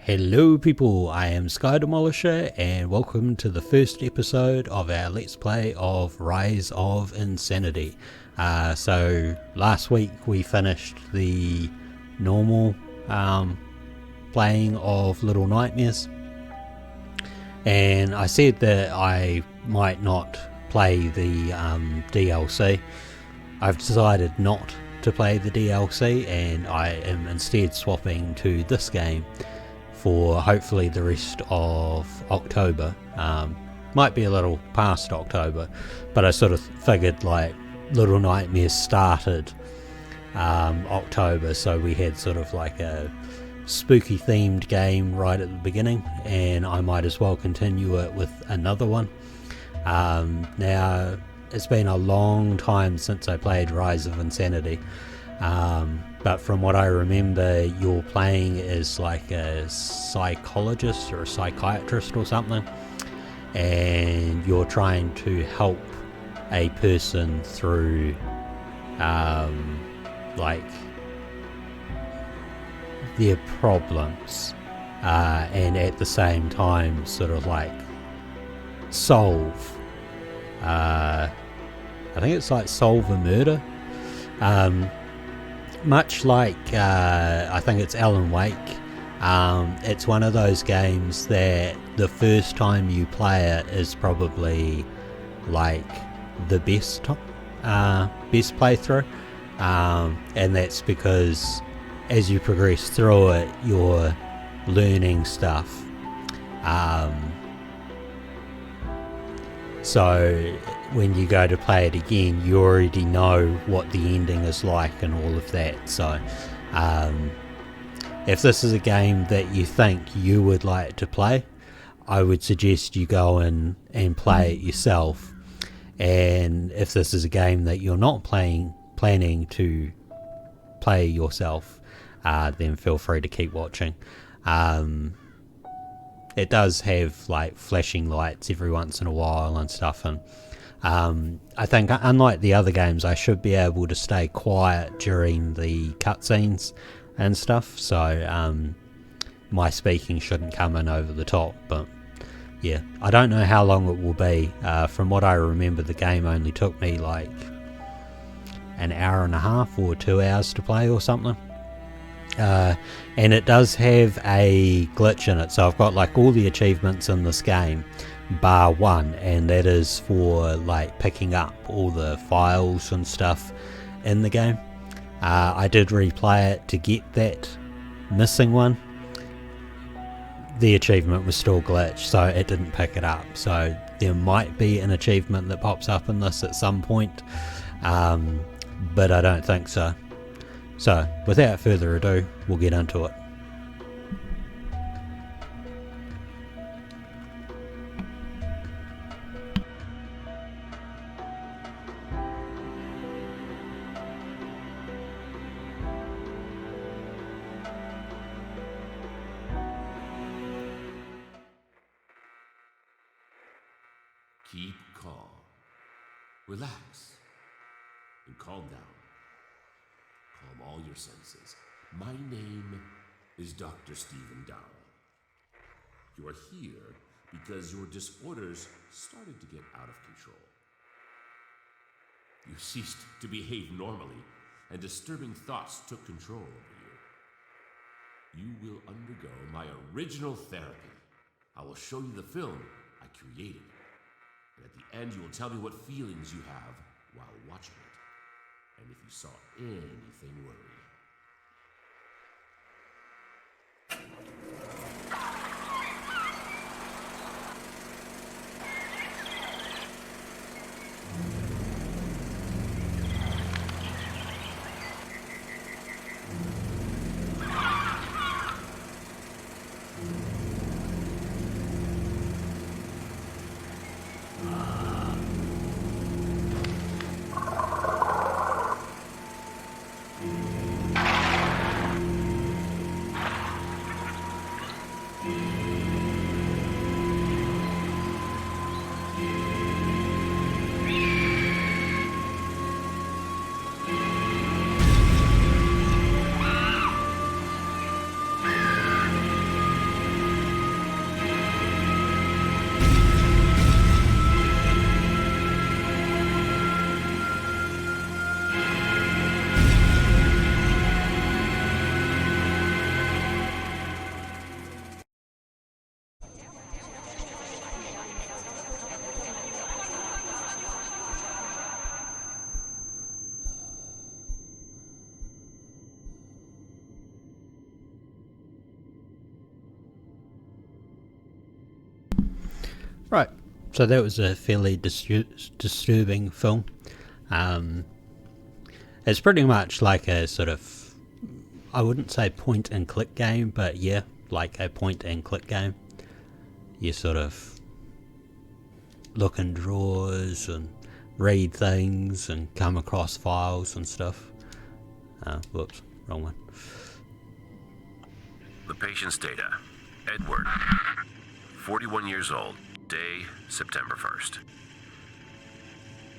Hello people, I am Sky Demolisher and welcome to the first episode of our Let's Play of Rise of Insanity. So last week we finished the normal playing of Little Nightmares, and I said that I might not play the DLC. I've decided not to play the DLC and I am instead swapping to this game for hopefully the rest of October. Might be a little past October, but I sort of figured like Little Nightmares started October, so we had sort of like a spooky themed game right at the beginning, and I might as well continue it with another one. Now it's been a long time since I played Rise of Insanity, but from what I remember, you're playing as like a psychologist or a psychiatrist or something, and you're trying to help a person through like their problems, and at the same time sort of like solve I think it's like solve a murder, much like I think it's Alan Wake. It's one of those games that the first time you play it is probably like the best playthrough, and that's because as you progress through it you're learning stuff, so when you go to play it again you already know what the ending is like and all of that. So if this is a game that you think you would like to play, I would suggest you go in and play it yourself, and if this is a game that you're not planning to play yourself, then feel free to keep watching. It does have like flashing lights every once in a while and stuff, and I think unlike the other games I should be able to stay quiet during the cutscenes and stuff, so my speaking shouldn't come in over the top. But yeah, I don't know how long it will be. From what I remember, the game only took me like an hour and a half or 2 hours to play or something. And it does have a glitch in it, so I've got like all the achievements in this game bar one, and that is for like picking up all the files and stuff in the game. I did replay it to get that missing one. The achievement was still glitched, so it didn't pick it up, so there might be an achievement that pops up in this at some point, but I don't think so. So, without further ado, we'll get into it. Keep calm, relax, and calm down. Calm all your senses. My name is Dr. Stephen Dowell. You are here because your disorders started to get out of control. You ceased to behave normally, and disturbing thoughts took control over you. You will undergo my original therapy. I will show you the film I created, and at the end you will tell me what feelings you have while watching it, and if you saw anything worrying. Right. So that was a fairly disturbing film. It's pretty much like a sort of, I wouldn't say point and click game, but yeah, like a point and click game. You sort of look in drawers and read things and come across files and stuff. Whoops, wrong one. The patient's data. Edward, 41 years old, day September 1st.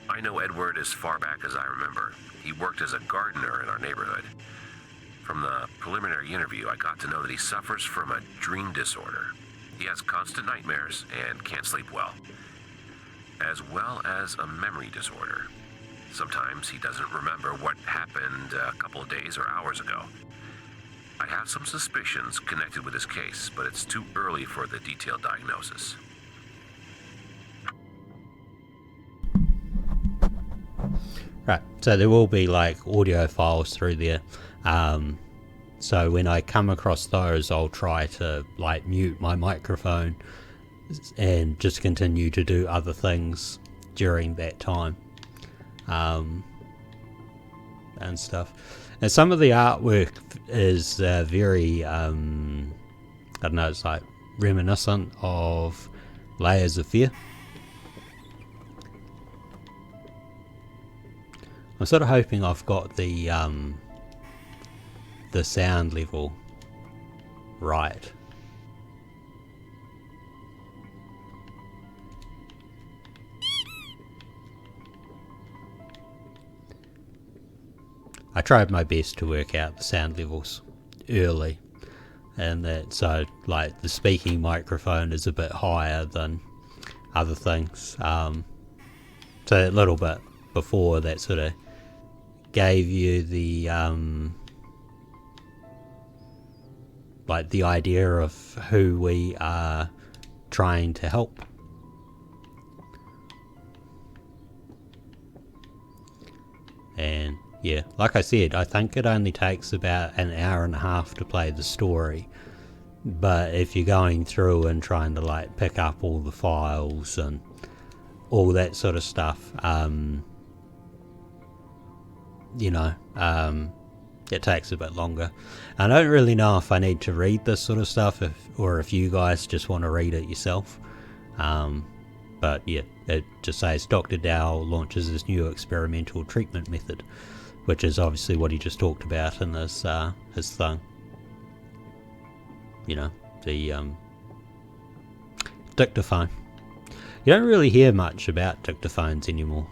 I know Edward as far back as I remember. He worked as a gardener in our neighborhood. From the preliminary interview, I got to know that he suffers from a dream disorder. He has constant nightmares and can't sleep well as a memory disorder. Sometimes he doesn't remember what happened a couple of days or hours ago. I have some suspicions connected with his case, but it's too early for the detailed diagnosis. Right, so there will be like audio files through there. So when I come across those, I'll try to like mute my microphone and just continue to do other things during that time. And stuff. And some of the artwork is very, I don't know, it's like reminiscent of Layers of Fear. I'm sort of hoping I've got the sound level right. I tried my best to work out the sound levels early, and that so like the speaking microphone is a bit higher than other things. So a little bit before that sort of gave you the like the idea of who we are trying to help. And yeah, like I said, I think it only takes about an hour and a half to play the story. But if you're going through and trying to like pick up all the files and all that sort of stuff, it takes a bit longer. I don't really know if I need to read this sort of stuff or if you guys just want to read it yourself. But yeah, it just says Dr. Dow launches his new experimental treatment method, which is obviously what he just talked about in this his thing. The dictaphone. You don't really hear much about dictaphones anymore.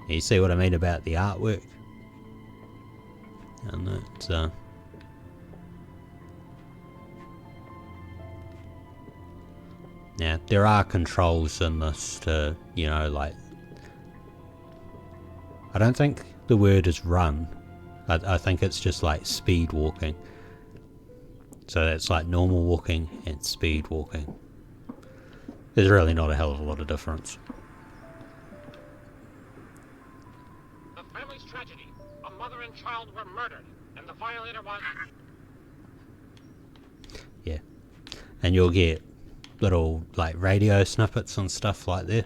You see what I mean about the artwork? And it's now there are controls in this to, like, I don't think the word is run. I think it's just like speed walking. So that's like normal walking and speed walking. There's really not a hell of a lot of difference. The family's tragedy. A mother and child were murdered, and the violator was... Yeah. And you'll get little like radio snippets and stuff like that.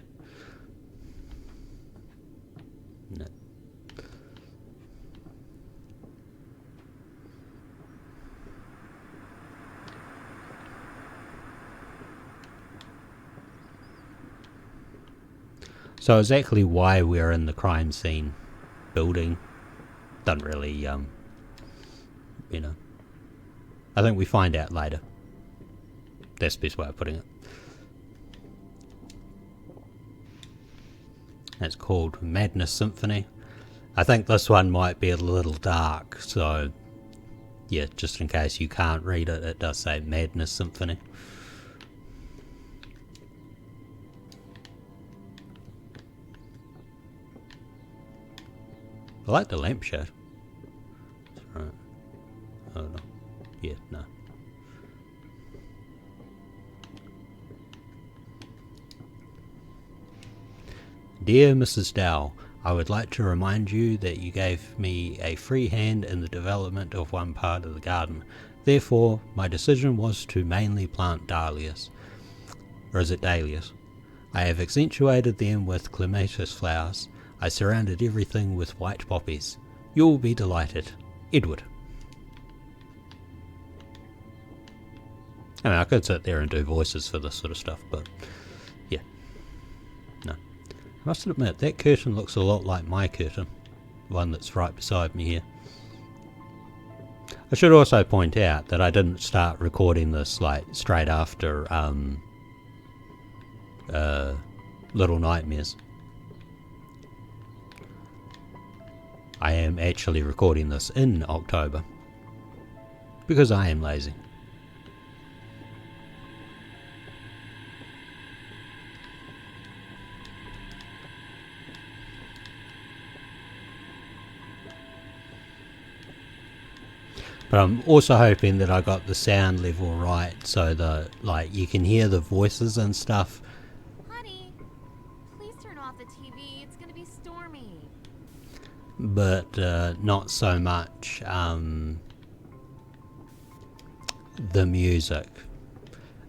No. So exactly why we're in the crime scene building doesn't really, I think we find out later. That's the best way of putting it. It's called Madness Symphony. I think this one might be a little dark, so yeah, just in case you can't read it, it does say Madness Symphony. I like the lampshade. Right. Oh no. Yeah, no. Dear Mrs. Dow, I would like to remind you that you gave me a free hand in the development of one part of the garden. Therefore, my decision was to mainly plant dahlias. Or is it dahlias? I have accentuated them with clematis flowers. I surrounded everything with white poppies. You will be delighted. Edward. I mean, I could sit there and do voices for this sort of stuff, but yeah. No. I must admit, that curtain looks a lot like my curtain. One that's right beside me here. I should also point out that I didn't start recording this like straight after Little Nightmares. I am actually recording this in October because I am lazy. But I'm also hoping that I got the sound level right so that like you can hear the voices and stuff. Honey, please turn off the TV. It's gonna be stormy. But not so much the music.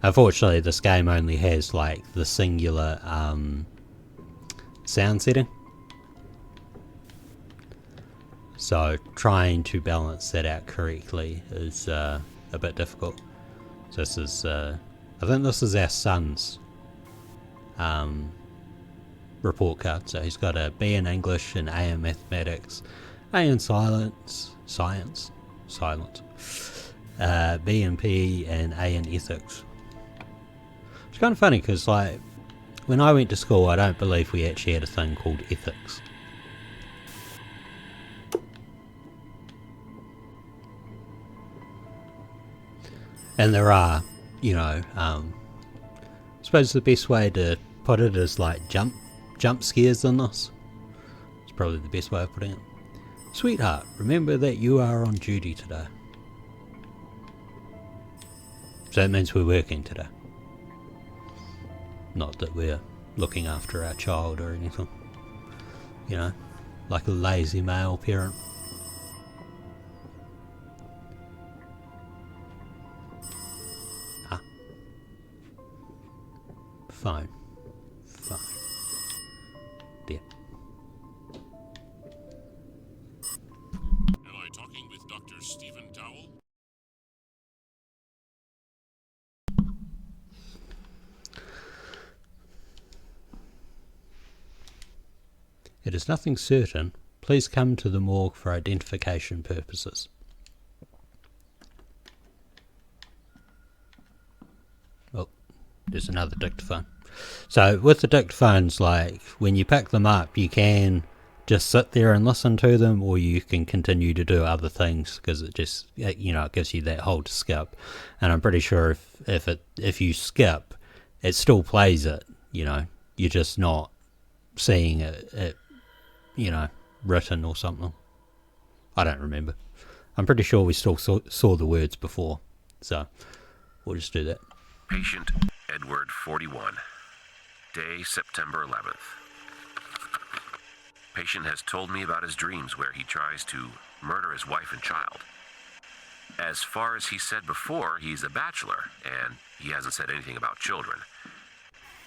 Unfortunately, this game only has like the singular sound setting. So trying to balance that out correctly is a bit difficult. So this is, I think this is our son's report card. So he's got a B in English, an A in Mathematics, A in Science, B in PE, and A in Ethics. It's kind of funny because like when I went to school, I don't believe we actually had a thing called ethics. And there are, you know, I suppose the best way to put it is like jump scares in this. It's probably the best way of putting it. Sweetheart, remember that you are on duty today. So that means we're working today. Not that we're looking after our child or anything. You know, like a lazy male parent. Fine. There. Am I talking with Dr. Stephen Dowell? It is nothing certain. Please come to the morgue for identification purposes. Oh, there's another dictaphone. So with the dictaphones, like when you pick them up, you can just sit there and listen to them, or you can continue to do other things because it just, you know, it gives you that hold to skip. And I'm pretty sure if you skip, it still plays it. You know, you're just not seeing it, you know, written or something. I don't remember. I'm pretty sure we still saw the words before, so we'll just do that. Patient Edward 41. Day September 11th. Patient has told me about his dreams where he tries to murder his wife and child. As far as he said before, he's a bachelor, and he hasn't said anything about children.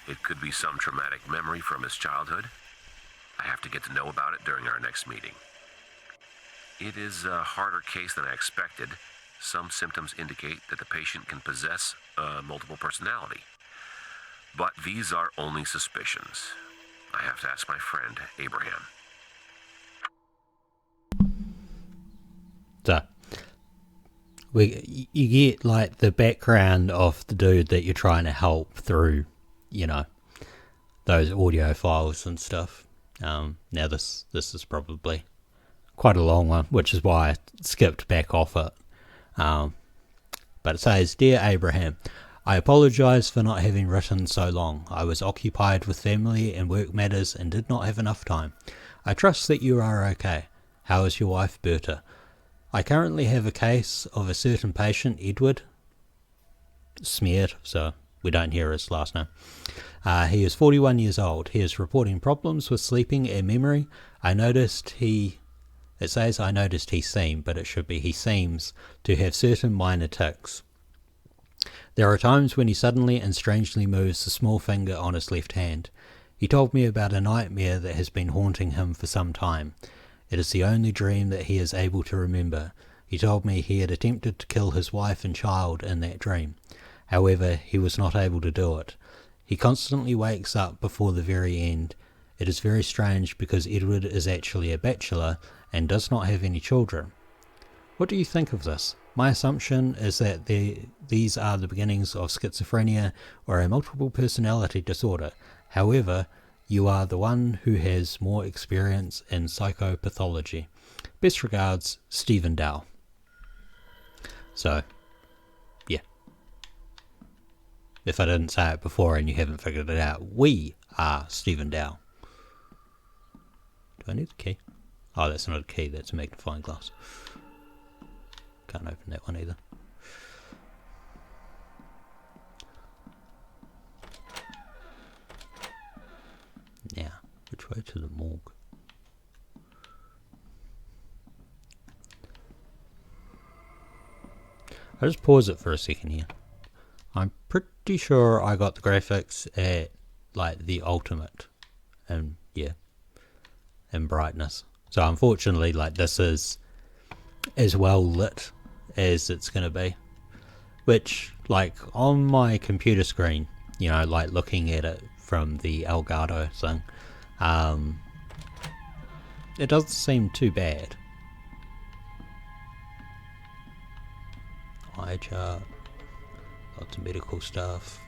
It could be some traumatic memory from his childhood. I have to get to know about it during our next meeting. It is a harder case than I expected. Some symptoms indicate that the patient can possess multiple personality. But these are only suspicions. I have to ask my friend, Abraham. So, you get like the background of the dude that you're trying to help through, you know, those audio files and stuff. Now this is probably quite a long one, which is why I skipped back off it. But it says, Dear Abraham, I apologize for not having written so long. I was occupied with family and work matters and did not have enough time. I trust that you are okay. How is your wife, Berta? I currently have a case of a certain patient, Edward, smeared, so we don't hear his last name. He is 41 years old. He is reporting problems with sleeping and memory. It says I noticed he seemed, but it should be he seems to have certain minor tics. There are times when he suddenly and strangely moves the small finger on his left hand. He told me about a nightmare that has been haunting him for some time. It is the only dream that he is able to remember. He told me he had attempted to kill his wife and child in that dream. However, he was not able to do it. He constantly wakes up before the very end. It is very strange because Edward is actually a bachelor and does not have any children. What do you think of this? My assumption is that these are the beginnings of schizophrenia or a multiple personality disorder. However, you are the one who has more experience in psychopathology. Best regards, Stephen Dow. So, yeah. If I didn't say it before and you haven't figured it out, we are Stephen Dow. Do I need a key? Oh, that's not a key, that's a magnifying glass. Can't open that one either. Now, which way to the morgue? I'll just pause it for a second here. I'm pretty sure I got the graphics at like the ultimate, and yeah, in brightness. So unfortunately, like, this is as well lit as it's gonna be, which, like, on my computer screen, you know, like looking at it from the Elgato thing, it doesn't seem too bad. Eye chart, lots of medical stuff.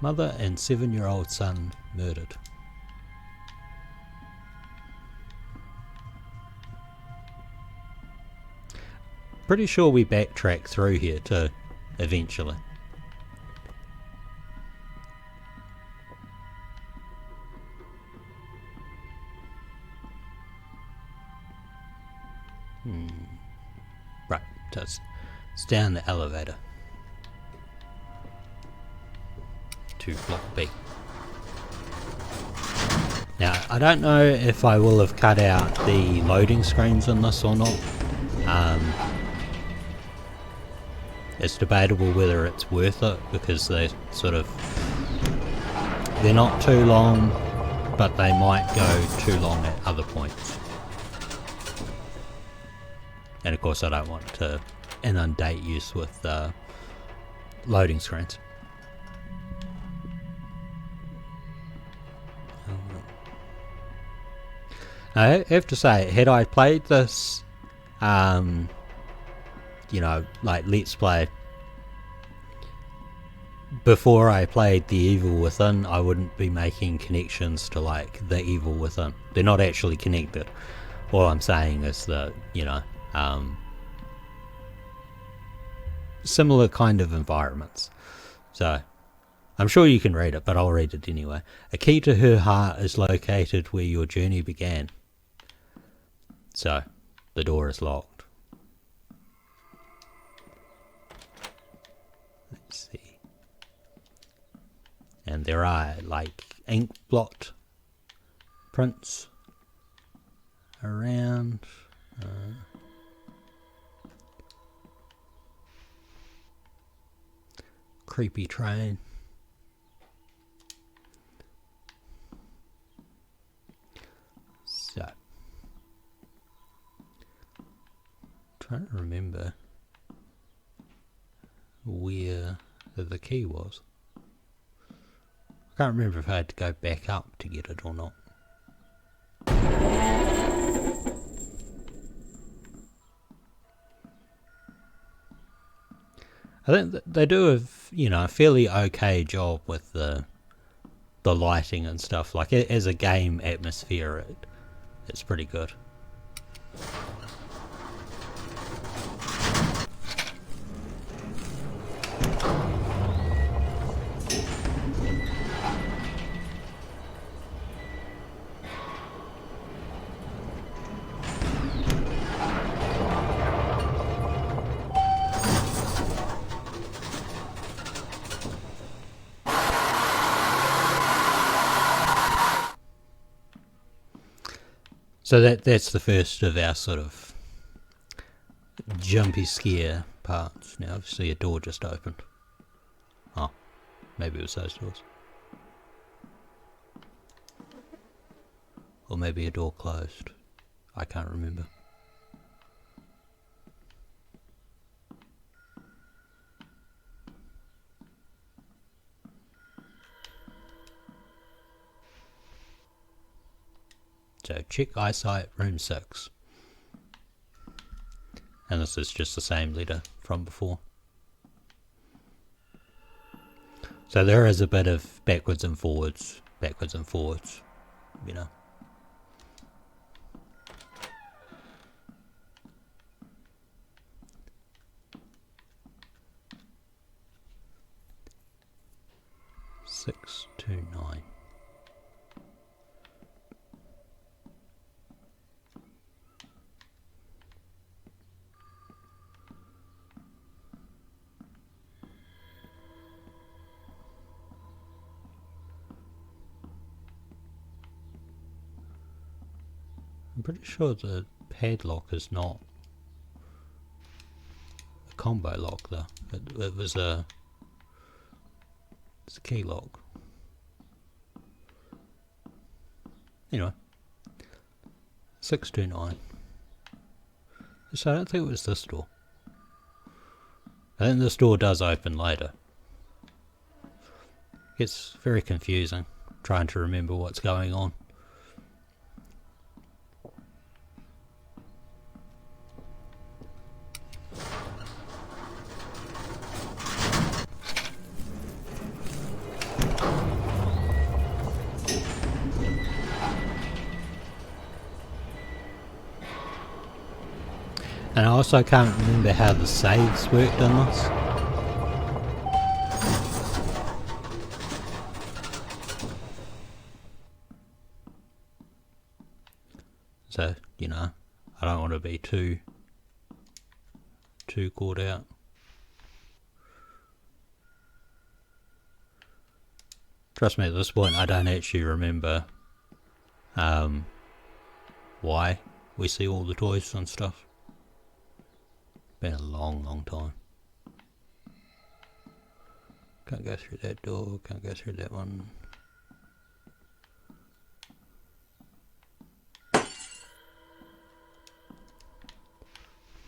Mother and 7-year-old son murdered. Pretty sure we backtrack through here too, eventually. Right, it's down the elevator to block B. Now, I don't know if I will have cut out the loading screens in this or not. It's debatable whether it's worth it, because they're not too long, but they might go too long at other points. And of course I don't want to inundate you with loading screens. I have to say, had I played this, you know, like Let's Play before I played The Evil Within, I wouldn't be making connections to like The Evil Within. They're not actually connected. All I'm saying is that, you know, similar kind of environments. So I'm sure you can read it, but I'll read it anyway. A key to her heart is located where your journey began. So the door is locked. Let's see. And there are like ink blot prints around. Creepy train. So, trying to remember where the key was. I can't remember if I had to go back up to get it or not. I think that they do a, you know, a fairly okay job with the lighting and stuff. Like, as a game atmosphere, it's pretty good. So that's the first of our sort of jumpy scare parts. Now obviously a door just opened. Oh, maybe it was those doors. Or maybe a door closed. I can't remember. So check eyesight, room 6. And this is just the same letter from before. So there is a bit of backwards and forwards, you know. Six, 2, 9. I'm pretty sure the padlock is not a combo lock though. It's a key lock. Anyway, 629. So I don't think it was this door. I think this door does open later. It's very confusing trying to remember what's going on. And I also can't remember how the saves worked on this. So, you know, I don't want to be too caught out. Trust me, at this point I don't actually remember why we see all the toys and stuff. Been a long time. Can't go through that door, can't go through that one.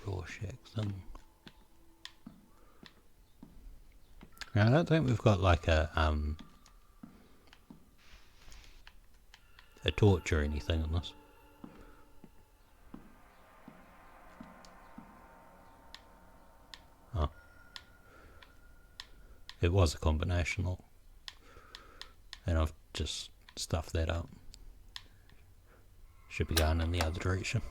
Rorschach thing. Now, I don't think we've got like a torch or anything on this. Oh. It was a combination lock. And I've just stuffed that up. Should be going in the other direction.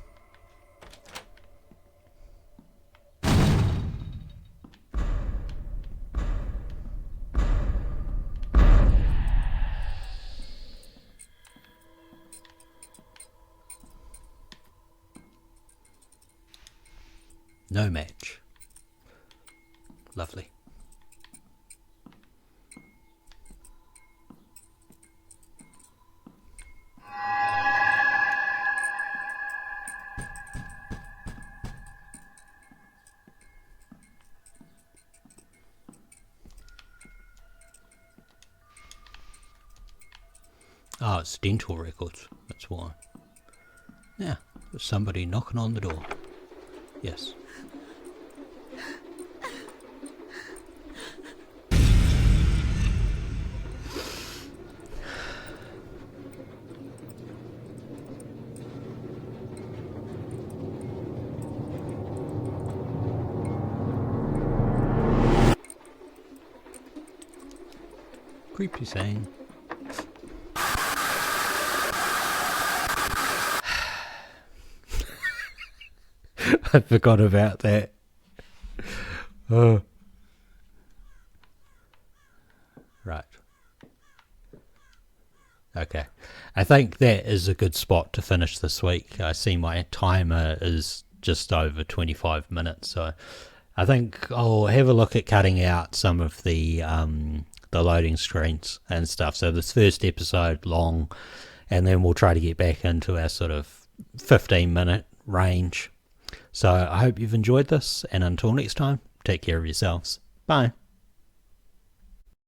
No match. Lovely. Oh, it's dental records. That's why. Yeah, there's somebody knocking on the door. Yes. Creepy scene. I forgot about that. Oh. Right. Okay. I think that is a good spot to finish this week. I see my timer is just over 25 minutes, so I think I'll have a look at cutting out some of the loading screens and stuff. So this first episode long, and then we'll try to get back into our sort of 15-minute range. So I hope you've enjoyed this, and until next time, take care of yourselves. Bye.